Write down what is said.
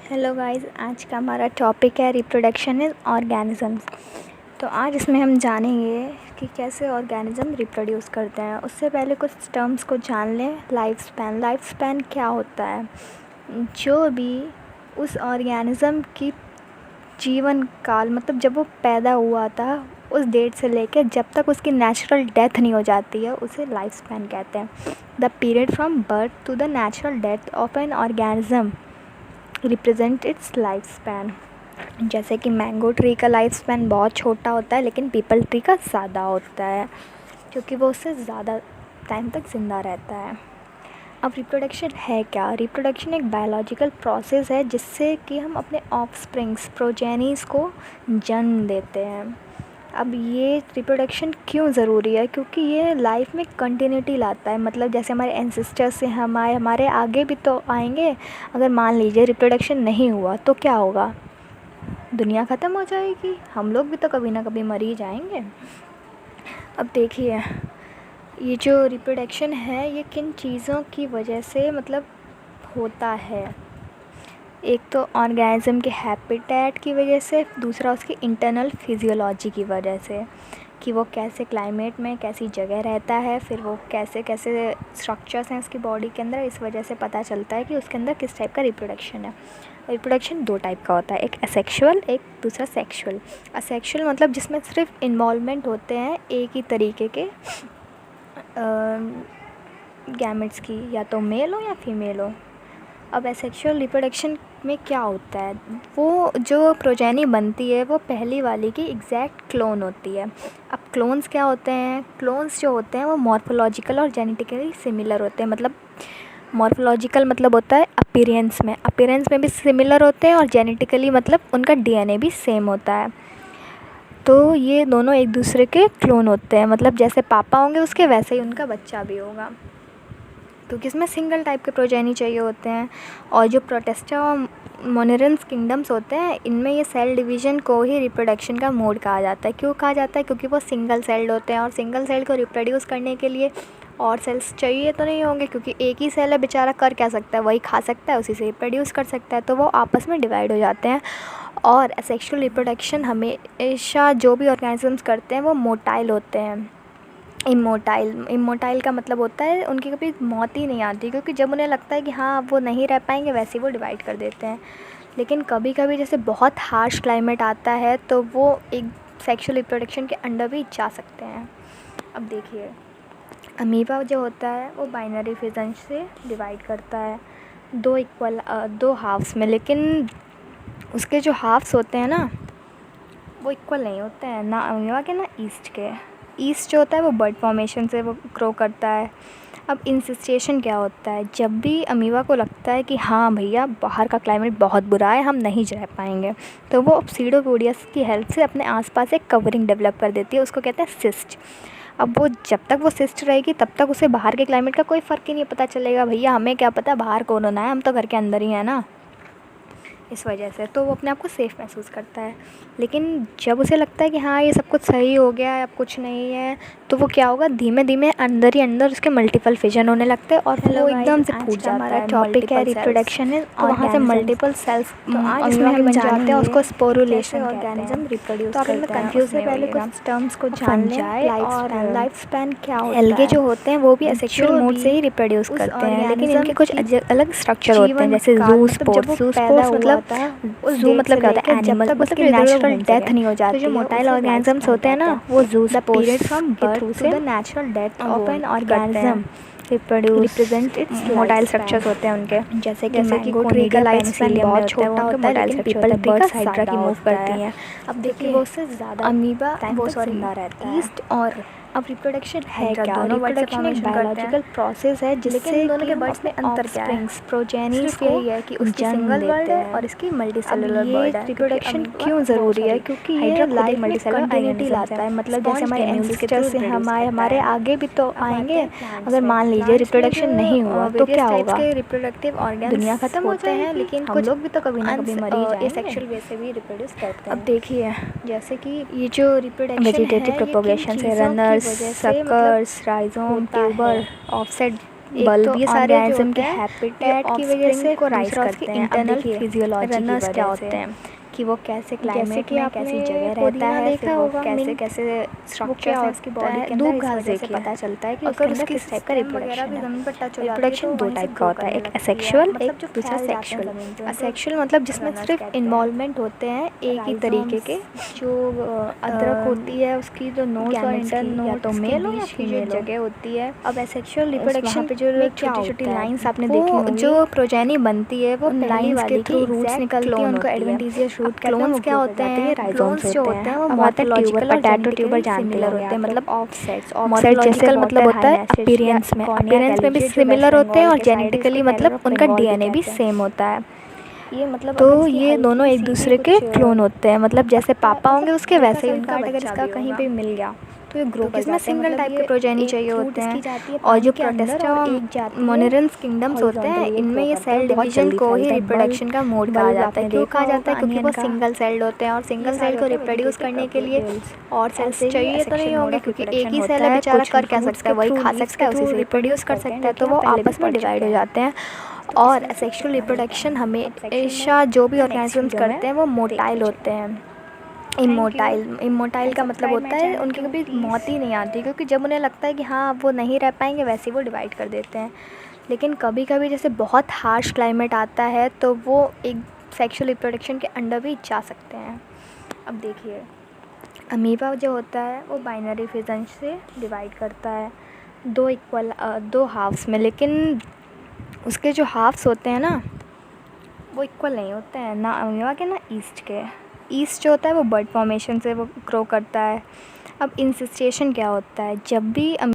Hello guys, आज का हमारा टॉपिक है रिप्रोडक्शन इन ऑर्गेनिजम्स। तो आज इसमें हम जानेंगे कि कैसे ऑर्गेनिज्म रिप्रोड्यूस करते हैं। उससे पहले कुछ टर्म्स को जान लें। लाइफ स्पैन क्या होता है? जो भी उस ऑर्गेनिज्म की जीवन काल, मतलब जब वो पैदा हुआ था उस डेट से लेकर जब तक उसकी नेचुरल डेथ नहीं हो जाती है, उसे लाइफ स्पैन कहते हैं। The period from birth to the natural death of an organism represent its life span. जैसे कि मैंगो ट्री का लाइफ स्पैन बहुत छोटा होता है, लेकिन पीपल ट्री का ज़्यादा होता है क्योंकि वो उससे ज़्यादा टाइम तक ज़िंदा रहता है। अब रिप्रोडक्शन है क्या? रिप्रोडक्शन एक बायोलॉजिकल प्रोसेस है जिससे कि हम अपने ऑफस्प्रिंग्स, प्रोजेनीज़ को जन्म देते हैं। अब ये रिप्रोडक्शन क्यों ज़रूरी है? क्योंकि ये लाइफ में कंटिन्यूटी लाता है। मतलब जैसे हमारे एंसेस्टर्स से हम आए, हमारे आगे भी तो आएंगे। अगर मान लीजिए रिप्रोडक्शन नहीं हुआ तो क्या होगा? दुनिया ख़त्म हो जाएगी। हम लोग भी तो कभी ना कभी मर ही जाएंगे। अब देखिए, ये जो रिप्रोडक्शन है ये किन चीज़ों की वजह से मतलब होता है। एक तो ऑर्गेनिज्म के हैबिटेट की वजह से, दूसरा उसकी इंटरनल फिजियोलॉजी की वजह से कि वो कैसे क्लाइमेट में कैसी जगह रहता है, फिर वो कैसे कैसे स्ट्रक्चर्स हैं उसकी बॉडी के अंदर। इस वजह से पता चलता है कि उसके अंदर किस टाइप का रिप्रोडक्शन है। रिप्रोडक्शन दो टाइप का होता है, एक असेक्सुअल, एक दूसरा सेक्सुअल। असेक्सुअल मतलब जिसमें सिर्फ इन्वॉल्वमेंट होते हैं एक ही तरीके के गैमेट्स की, या तो मेल हो या फीमेल हो। अब एसेक्सुअल रिप्रोडक्शन में क्या होता है? वो जो प्रोजेनी बनती है वो पहली वाली की एग्जैक्ट क्लोन होती है। अब क्लोन्स क्या होते हैं? क्लोन्स जो होते हैं वो मॉर्फोलॉजिकल और जेनेटिकली सिमिलर होते हैं। मतलब मॉर्फोलॉजिकल मतलब होता है अपीयरेंस में भी सिमिलर होते हैं, और जेनेटिकली मतलब उनका डीएनए भी सेम होता है। तो ये दोनों एक दूसरे के क्लोन होते हैं। मतलब जैसे पापा होंगे उसके, वैसे ही उनका बच्चा भी होगा, क्योंकि इसमें सिंगल टाइप के प्रोजेनी चाहिए होते हैं। और जो प्रोटिस्टा और मोनेरेंस किंगडम्स होते हैं, इनमें ये सेल डिवीज़न को ही रिप्रोडक्शन का मोड कहा जाता है। क्यों कहा जाता है? क्योंकि वो सिंगल सेल्ड होते हैं, और सिंगल सेल को रिप्रोड्यूस करने के लिए और सेल्स चाहिए तो नहीं होंगे, क्योंकि एक ही सेल है बेचारा, कर क्या सकता है? वही खा सकता है, उसी से रिप्रोड्यूस कर सकता है। तो वो आपस में डिवाइड हो जाते हैं। और एसेक्सुअल रिप्रोडक्शन हमेशा जो भी ऑर्गेनिजम्स करते हैं वो मोटाइल होते हैं। इमोटाइल का मतलब होता है उनकी कभी मौत ही नहीं आती, क्योंकि जब उन्हें लगता है कि हाँ अब वो नहीं रह पाएंगे, वैसे ही वो डिवाइड कर देते हैं। लेकिन कभी कभी जैसे बहुत हार्श क्लाइमेट आता है तो वो एक सेक्सुअल रिप्रोडक्शन के अंडर भी जा सकते हैं। अब देखिए, अमीबा जो होता है वो बाइनरी फिजन से डिवाइड करता है दो हाफ्स में, लेकिन उसके जो हाफ्स होते हैं ना वो इक्वल नहीं होते हैं, ना अमीबा के ना ईस्ट के। ईस्ट जो होता है वो बर्ड फॉर्मेशन से वो ग्रो करता है। अब इंसिस्टेशन क्या होता है? जब भी अमीबा को लगता है कि हाँ भैया बाहर का क्लाइमेट बहुत बुरा है, हम नहीं रह पाएंगे, तो वो सीडोपोडियस की हेल्प से अपने आसपास एक कवरिंग डेवलप कर देती है, उसको कहते हैं सिस्ट। अब वो जब तक वो सिस्ट रहेगी तब तक उसे बाहर के क्लाइमेट का कोई फ़र्क ही नहीं पता चलेगा। भैया हमें क्या पता बाहर कौन होना है, हम तो घर के अंदर ही हैं ना। इस वजह से तो वो अपने आप को सेफ़ महसूस करता है। लेकिन जब उसे लगता है कि हाँ ये सब कुछ सही हो गया है, अब कुछ नहीं है, तो वो क्या होगा, धीमे धीमे अंदर ही अंदर उसके मल्टीपल फिजन होने लगते हैं और वो एकदम से फूट जाता है। टॉपिक है रिप्रोडक्शन इज, तो वहाँ से मल्टीपल सेल्स तो आज इसमें हम जानते हैं उसको स्पोरुलेशन ऑर्गेनिज्म रिप्रोड्यूस करते हैं। कंफ्यूज से पहले कुछ टर्म्स को जान लें। और लाइफ स्पैन क्या होता है? एल्गे जो होते हैं वो भी असेक्सुअल मोड से ही रिप्रोड्यूस करते हैं, लेकिन इनके कुछ अलग स्ट्रक्चर होते हैं, जैसे ज़ूस्पोर्स मतलब ज़ू मतलब क्या होता है? एनिमल, मतलब कि नेचुरल डेथ नहीं हो जाती। तो जो मोटाइल ऑर्गेनिजम्स होते हैं ना वो zoospores from birth to the natural death of an organism represent its motile structures होते हैं उनके। जैसे कि मैंगो ट्री का लाइफ स्पैन बहुत छोटा होता है, लेकिन पीपल ट्री का हाइड्रा की मूव करती हैं। अब देखिए वो उससे ज़्यादा अमीबा वो जिंदा रहता है। ईस्ट और अब रिप्रोडक्शन है क्या? रिप्रोडक्शन एक बायोलॉजिकल प्रोसेस है जिससे दोनों के बर्ड्स में अंतर क्या है? प्रोजेनीज को यही है कि उसकी सिंगल वर्ड है और इसकी मल्टीसेलुलर वर्ड है। रिप्रोडक्शन क्यों ज़रूरी है? क्योंकि ये लाइफ में कंटिन्यूटी लाता है। मतलब जैसे हमारे एंसेस्टर्स से हम आए, हमारे आगे भी तो आएंगे। अगर मान लीजिए रिप्रोडक्शन नहीं हुआ तो क्या होगा? रिप्रोडक्टिव ऑर्गन्स दुनिया खत्म होते हैं, लेकिन हम लोग भी तो कभी ना कभी मर ही जाएंगे। सेक्सुअल वे से भी रिप्रोड्यूस करते हैं। अब देखिए, जैसे कि ये जो रिप्रोडक्शन वेजिटेटिव प्रोपगेशन से runners, suckers, rhizome, tuber, offset bulb, ये सारे ऑर्गेनिज्म के हैबिटेट की वजह से को राइज करते हैं। इंटरनल फिजियोलॉजी रनर्स क्या होते हैं कि वो कैसे क्लाइमेट में कैसी जगह रहता पुदीना है, देखा फिर वो होगा, कैसे कैसे स्ट्रक्चर है उसकी बॉडी के अंदर, धूप इस घास वजह से देखिए, पता चलता है कि उसके अगर अंदर उसकी किस टाइप का स्टेम वगैरह भी रिप्रोडक्शन है। ज़मीन पर टच हो जाती है रिप्रोडक्शन तो दो वहीं से टाइप का ग्रो होता है, करने एक लगती है। असेक्सुअल, मतलब एक जो दूसरा फैल जाते हैं सेक्सुअल। ज़मीन पे, उनको असेक्सुअल मतलब जिसमें runners सिर्फ कहते हैं। इन्वॉल्वमेंट होते हैं एक ही तरीके के, जो अदरक होती है उसकी जो नोड्स और गैमेट्स की, या तो इंटरनोड्स के मेल हो या बीच की जो फीमेल हो। जगह होती है, अब एसेक्सुअल वहाँ रिप्रोडक्शन पे जो में क्या छोटी छोटी होता है, लाइंस आपने वो देखी होंगी, जो प्रोजेनी बनती है वो उन पहली लाइंस वाली के थ्रू रूट्स निकलती हैं, उनको एडवेंटिशियस अब रूट कहते हैं। क्लोन्स वो क्या होते हैं, क्लोन्स जो होते हैं वो मॉर्फोलॉजिकल और पोटैटो ट्यूबर जेनेटिकली जानते सिमिलर होते हैं। मतलब ऑफसेट्स मॉर्फोलॉजिकल मतलब होता है अपीयरेंस में भी सिमिलर होते हैं, और जेनेटिकली मतलब उनका डीएनए भी सेम होता है। ये मतलब तो ये दोनों एक दूसरे के क्लोन होते हैं, मतलब जैसे पापा होंगे उसके वैसे ही उनका अगर बच्चा इसका भी कहीं होगा। पे मिल गया तो ये ग्रो क्योंकि कर इसमें जाते हैं। सिंगल मतलब टाइप ये के प्रोजेनी एक चाहिए फ्रूट होते इसकी हैं, जाती है और जो पानी के अंदर, प्रोटेस्टा और एक जाती है मोनेरेंस किंगडम्स होते हैं, horizontally इनमें ये grow सेल करते हैं, बहुत डिवीजन जल्दी को ही फैलता है। रिप्रोडक्शन का मोड कहा बल्ब जाता है। आपने क्यों देखा कहा जाता है? होगा क्योंकि वो onion का। सिंगल सेल्ड होते हैं, और सिंगल सेल को रिप्रोड्यूस करने के लिए और सेल्स ऐसे ही चाहिए तो नहीं asexual होंगे, mode of क्योंकि एक reproduction ही होता सेल है है। बेचारा, कुछ कर क्या fruits सकता है, के वही through खा leaves सकता है, के उसी through से रिप्रोड्यूस कर करते हैं, सकता है, जो तो कि वो आप पहले भी आपस में पढ़ डिवाइड चुके हो हैं। जाते हैं। और सेक्सुअल रिप्रोडक्शन हमेशा जो भी ऑर्गेनिजम्स करते हैं वो मोटाइल होते हैं। इमोटाइल का मतलब होता है उनकी कभी मौत ही नहीं आती, क्योंकि जब उन्हें लगता है कि हाँ वो नहीं रह पाएंगे वैसे वो डिवाइड कर देते हैं। लेकिन कभी कभी जैसे बहुत हार्श क्लाइमेट आता है तो वो एक सेक्सुअल रिप्रोडक्शन के अंडर भी जा सकते हैं। अब देखिए, अमीबा जो होता है वो बाइनरी फिजन से डिवाइड करता है दो हाफ्स में, लेकिन उसके जो हाफ्स होते हैं ना वो इक्वल नहीं होते हैं, ना अमीबा के ना ईस्ट के। ईस्ट जो होता है वो बर्ड फॉर्मेशन से वो ग्रो करता है। अब इंसिस्टेशन क्या होता है, जब भी